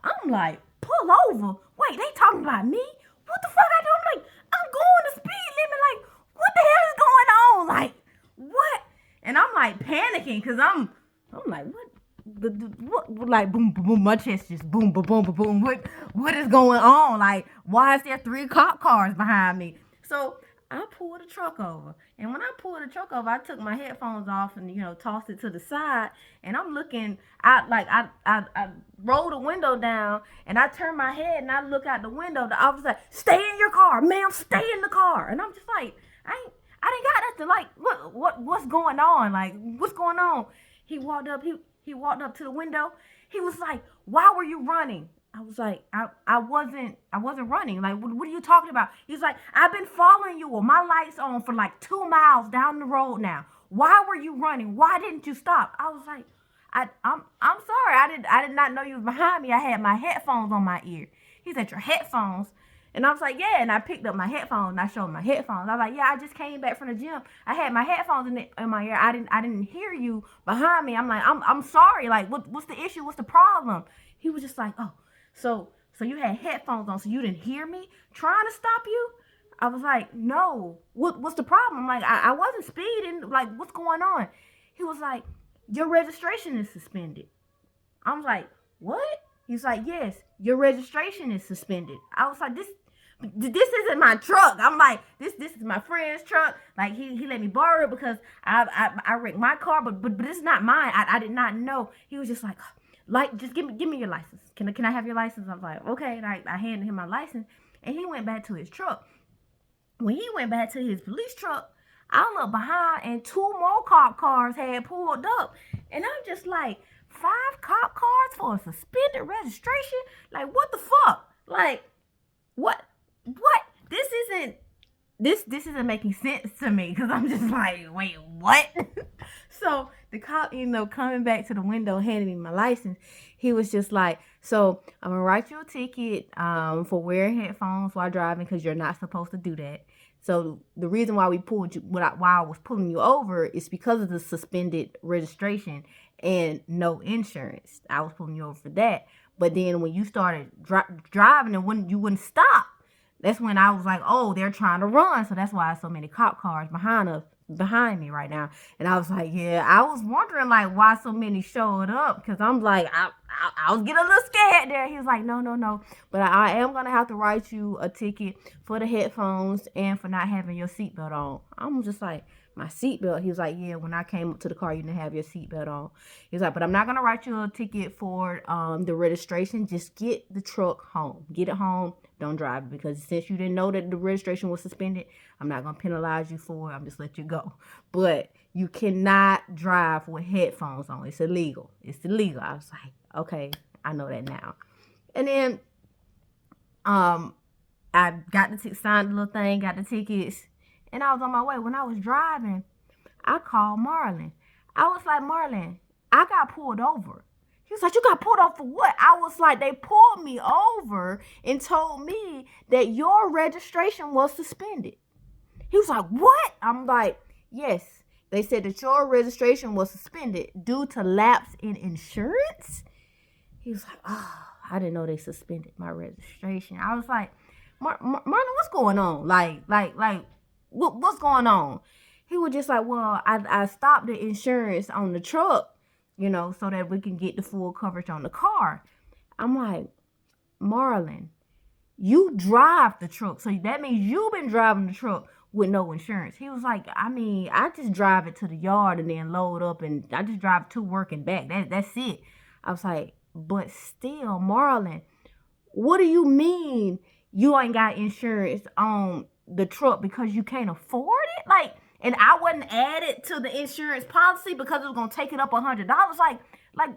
I'm like, pull over? Wait, they talking about me? What the fuck I do? I'm like, I'm going the speed limit. Like, what the hell is going on? Like, what? And I'm like panicking because I'm like, what? What, like boom, boom, boom, my chest just boom, boom, boom, boom, boom. What is going on? Like, why is there 3 cop cars behind me? So I pulled the truck over, and when I pulled the truck over, I took my headphones off and tossed it to the side, and I'm looking out like I rolled the window down, and I turned my head and I look out the window. The officer like, "Stay in your car, ma'am. Stay in the car," and I'm just like, I didn't got nothing. Like, what's going on? Like, what's going on? He walked up. He walked up to the window. He was like, "Why were you running?" I was like, I wasn't running. Like, what are you talking about? He's like, "I've been following you with my lights on for like 2 miles down the road now. Why were you running? Why didn't you stop?" I was like, I'm sorry. I did not know you was behind me. I had my headphones on my ear. He said, "Your headphones?" And I was like, "Yeah." And I picked up my headphones and I showed my headphones. I was like, "Yeah, I just came back from the gym. I had my headphones in my ear. I didn't hear you behind me." I'm like, I'm sorry. Like, what's the issue? What's the problem?" He was just like, "Oh, so you had headphones on, so you didn't hear me trying to stop you?" I was like, "No. What's the problem?" Like, I wasn't speeding. Like, what's going on? He was like, "Your registration is suspended." I was like, "What?" He's like, "Yes, your registration is suspended." I was like, this isn't my truck. I'm like, this is my friend's truck. Like, he let me borrow it because I wrecked my car, but it's not mine. I did not know. He was just like, just give me your license. Can I have your license? I was like, okay. And I handed him my license, and he went back to his truck. When he went back to his police truck, I looked behind, and 2 more cop cars had pulled up, and I'm just like, 5 cop cars for a suspended registration? Like, what the fuck? Like, what? This isn't making sense to me because I'm just like, wait, what? So the cop, coming back to the window, handing me my license, he was just like, "So I'm gonna write you a ticket for wearing headphones while driving because you're not supposed to do that. So the reason why we pulled you, why I was pulling you over, is because of the suspended registration and no insurance. I was pulling you over for that. But then when you started driving and when you wouldn't stop, that's when I was like, oh, they're trying to run. So that's why so many cop cars behind me right now." And I was like, yeah, I was wondering like why so many showed up, because I'm like, I was getting a little scared there. He was like, no, but I am gonna have to write you a ticket for the headphones and for not having your seatbelt on. I'm just like, my seatbelt? He was like, yeah, when I came up to the car, you didn't have your seatbelt on. He was like, but I'm not gonna write you a ticket for the registration. Just get the truck home. Get it home. Don't drive it, because since you didn't know that the registration was suspended, I'm not gonna penalize you for it. I'm just let you go. But you cannot drive with headphones on. It's illegal. It's illegal. I was like, okay, I know that now. And then I got signed the little thing, got the tickets, and I was on my way. When I was driving, I called Marlon. I was like, "Marlon, I got pulled over." He was like, "You got pulled over for what?" I was like, "They pulled me over and told me that your registration was suspended." He was like, "What?" I'm like, "Yes. They said that your registration was suspended due to lapse in insurance." He was like, "Oh, I didn't know they suspended my registration." I was like, Marlon, what's going on? What's going on?" He was just like, "Well, I stopped the insurance on the truck, so that we can get the full coverage on the car." I'm like, "Marlon, you drive the truck, so that means you've been driving the truck with no insurance." He was like, I just drive it to the yard and then load up, and I just drive to work and back. That's it." I was like, "But still, Marlon, what do you mean you ain't got insurance on the truck because you can't afford it? Like, and I wasn't added to the insurance policy because it was gonna take it up $100.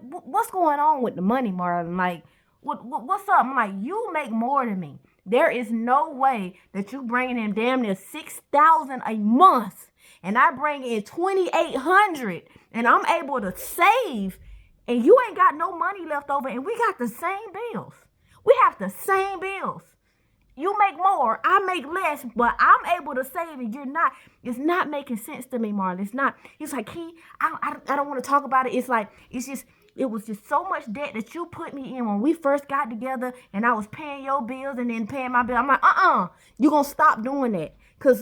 What's going on with the money, Marlon? Like, what's up?" I'm like, "You make more than me. There is no way that you bringing in damn near $6,000 a month, and I bring in $2,800, and I'm able to save, and you ain't got no money left over, and we got the same bills. We have the same bills. You make more, I make less, but I'm able to save and you're not. It's not making sense to me, Marlon. It's not." He's like, "I don't want to talk about it. It's like, it's just, it was just so much debt that you put me in when we first got together, and I was paying your bills and then paying my bill. I'm like, you're gonna stop doing that. Cause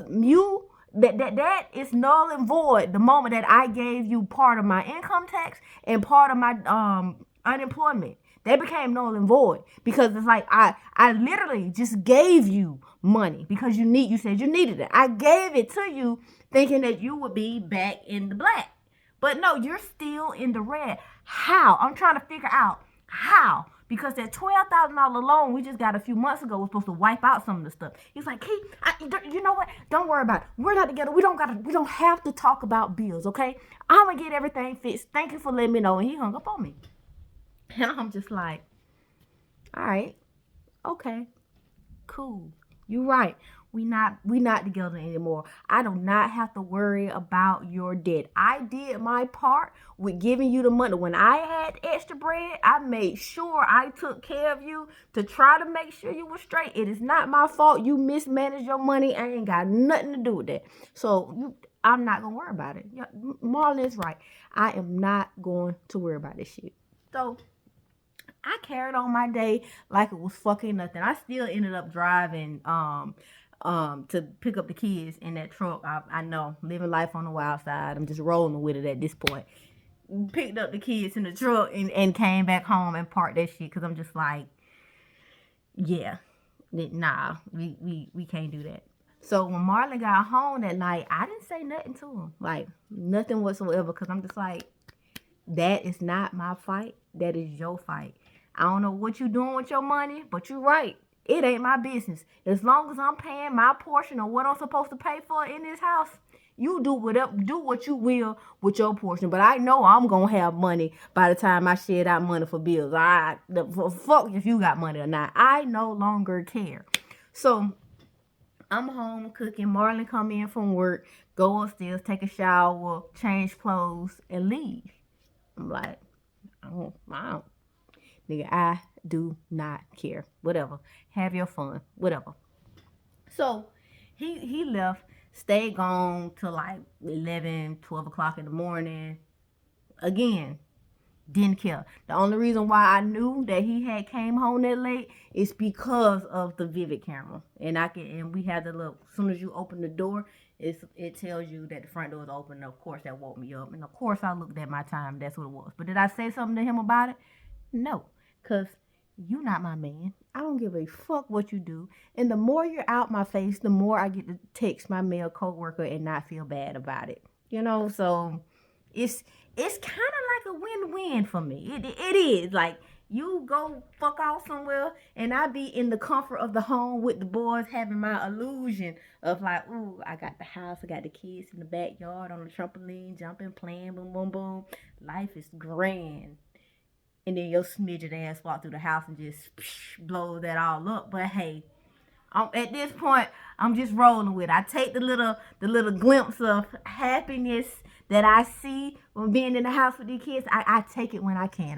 that is null and void the moment that I gave you part of my income tax and part of my unemployment. They became null and void because it's like I literally just gave you money because you said you needed it. I gave it to you thinking that you would be back in the black. But no, you're still in the red. How? I'm trying to figure out how. Because that $12,000 loan we just got a few months ago was supposed to wipe out some of the stuff. He's like, Key, you know what? Don't worry about it. We're not together. We don't have to talk about bills, okay? I'm gonna get everything fixed. Thank you for letting me know. And he hung up on me. And I'm just like, all right, okay, cool. You're right. We not together anymore. I do not have to worry about your debt. I did my part with giving you the money. When I had extra bread, I made sure I took care of you to try to make sure you were straight. It is not my fault you mismanaged your money. I ain't got nothing to do with that. So I'm not going to worry about it. Yeah, Marlon is right. I am not going to worry about this shit. So I carried on my day like it was fucking nothing. I still ended up driving to pick up the kids in that truck. I know, living life on the wild side. I'm just rolling with it at this point. Picked up the kids in the truck and came back home and parked that shit because I'm just like, yeah, nah, we can't do that. So when Marlon got home that night, I didn't say nothing to him, like nothing whatsoever, because I'm just like, that is not my fight. That is your fight. I don't know what you doing with your money, but you're right. It ain't my business. As long as I'm paying my portion of what I'm supposed to pay for in this house, you do what you will with your portion. But I know I'm gonna have money by the time I shed out money for bills. Fuck if you got money or not. I no longer care. So I'm home cooking. Marlon come in from work, go upstairs, take a shower, change clothes, and leave. I'm like, nigga, I do not care. Whatever. Have your fun. Whatever. So he left, stayed gone till like 11, 12 o'clock in the morning. Again, didn't care. The only reason why I knew that he had came home that late is because of the Vivid camera. And we had the little, as soon as you open the door, it tells you that the front door is open. And of course, that woke me up. And of course, I looked at my time. That's what it was. But did I say something to him about it? No. Because you not my man. I don't give a fuck what you do. And the more you're out my face, the more I get to text my male coworker and not feel bad about it. You know, so it's kind of like a win-win for me. It is. Like, you go fuck off somewhere, and I be in the comfort of the home with the boys, having my illusion of like, ooh, I got the house, I got the kids in the backyard on the trampoline, jumping, playing, boom, boom, boom. Life is grand. And then your smidget ass walk through the house and just blow that all up. But hey, at this point, I'm just rolling with it. I take the little glimpse of happiness that I see when being in the house with these kids. I take it when I can.